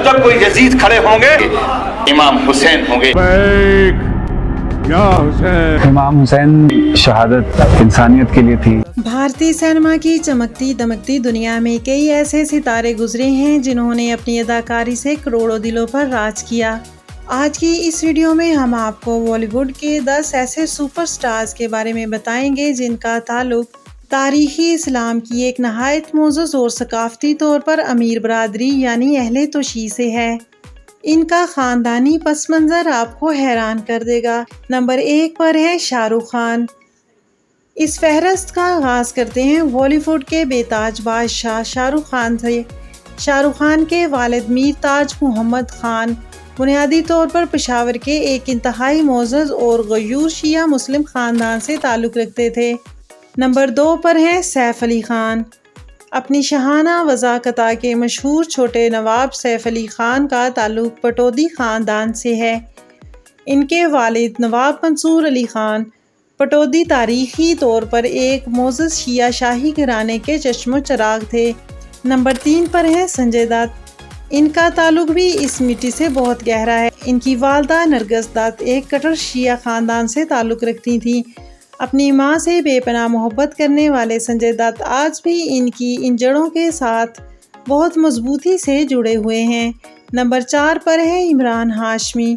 جب جب کوئی یزید کھڑے ہوں گے امام حسین ہوں گے۔ امام حسین شہادت انسانیت کے لیے تھی۔ بھارتی سینما کی چمکتی دمکتی دنیا میں کئی ایسے ستارے گزرے ہیں جنہوں نے اپنی اداکاری سے کروڑوں دلوں پر راج کیا۔ آج کی اس ویڈیو میں ہم آپ کو بالی ووڈ کے 10 ایسے سپر سٹارز کے بارے میں بتائیں گے جن کا تعلق تاریخی اسلام کی ایک نہایت معزز اور ثقافتی طور پر امیر برادری یعنی اہل توشیع سے ہے۔ ان کا خاندانی پس منظر آپ کو حیران کر دے گا۔ نمبر 1 پر ہے شاہ رخ خان۔ اس فہرست کا آغاز کرتے ہیں بالی ووڈ کے بے تاج بادشاہ شاہ رخ خان سے۔ شاہ رخ خان کے والد میر تاج محمد خان بنیادی طور پر پشاور کے ایک انتہائی معزز اور غیور شیعہ مسلم خاندان سے تعلق رکھتے تھے۔ نمبر 2 پر ہے سیف علی خان۔ اپنی شاہانہ وضاحت کے مشہور چھوٹے نواب سیف علی خان کا تعلق پٹودی خاندان سے ہے۔ ان کے والد نواب منصور علی خان پٹودی تاریخی طور پر ایک معزز شیعہ شاہی گھرانے کے چشم و چراغ تھے۔ نمبر 3 پر ہے سنجے دت۔ ان کا تعلق بھی اس مٹی سے بہت گہرا ہے۔ ان کی والدہ نرگس دت ایک کٹر شیعہ خاندان سے تعلق رکھتی تھیں۔ اپنی ماں سے بے پناہ محبت کرنے والے سنجے دت آج بھی ان کی ان جڑوں کے ساتھ بہت مضبوطی سے جڑے ہوئے ہیں۔ نمبر 4 پر ہے عمران ہاشمی۔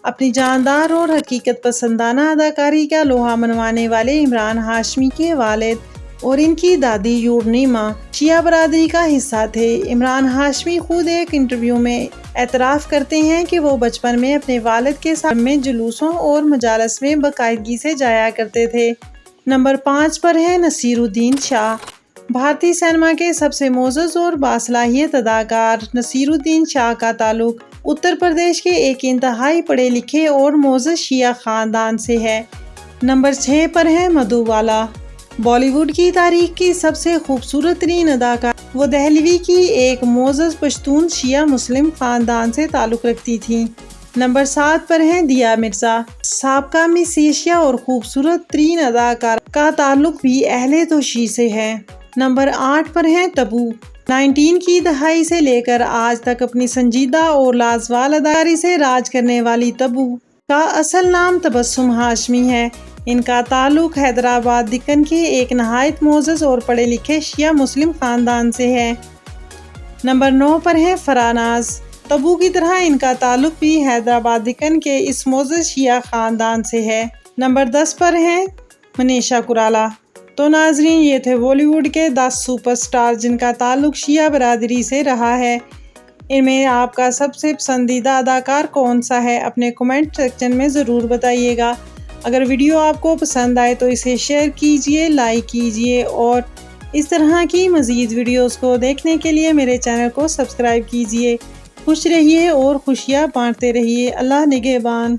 اپنی جاندار اور حقیقت پسندانہ اداکاری کا لوہا منوانے والے عمران ہاشمی کے والد اور ان کی دادی یورنیما شیعہ برادری کا حصہ تھے۔ عمران ہاشمی خود ایک انٹرویو میں اعتراف کرتے ہیں کہ وہ بچپن میں اپنے والد کے ساتھ میں جلوسوں اور مجالس میں باقاعدگی سے جایا کرتے تھے۔ نمبر 5 پر ہے نصیر الدین شاہ۔ بھارتی سینما کے سب سے معزز اور باصلاحیت اداکار نصیر الدین شاہ کا تعلق اتر پردیش کے ایک انتہائی پڑھے لکھے اور معزز شیعہ خاندان سے ہے۔ نمبر 6 پر ہے مدھو بالا۔ بالی ووڈ کی تاریخ کی سب سے خوبصورت ترین اداکار وہ دہلوی کی ایک معزز پشتون شیعہ مسلم خاندان سے تعلق رکھتی تھیں۔ نمبر 7 پر ہے دیا مرزا۔ سابقہ مس ایشیا اور خوبصورت ترین اداکار کا تعلق بھی اہل توشیع سے ہے۔ نمبر 8 پر ہے تبو۔ 19 کی دہائی سے لے کر آج تک اپنی سنجیدہ اور لازوال اداکاری سے راج کرنے والی تبو کا اصل نام تبسم ہاشمی ہے۔ ان کا تعلق حیدرآباد دکن کے ایک نہایت معزز اور پڑھے لکھے شیعہ مسلم خاندان سے ہے۔ نمبر 9 پر ہے فرح ناز۔ تبو کی طرح ان کا تعلق بھی حیدرآباد دکن کے اس معزز شیعہ خاندان سے ہے۔ نمبر 10 پر ہے منیشا کوئرالا۔ تو ناظرین، یہ تھے بالی ووڈ کے 10 سپر سٹار جن کا تعلق شیعہ برادری سے رہا ہے۔ ان میں آپ کا سب سے پسندیدہ اداکار کون سا ہے؟ اپنے کمنٹ سیکشن میں ضرور بتائیے گا۔ اگر ویڈیو آپ کو پسند آئے تو اسے شیئر کیجئے، لائک کیجئے اور اس طرح کی مزید ویڈیوز کو دیکھنے کے لیے میرے چینل کو سبسکرائب کیجئے۔ خوش رہیے اور خوشیاں بانٹتے رہیے۔ اللہ نگہبان۔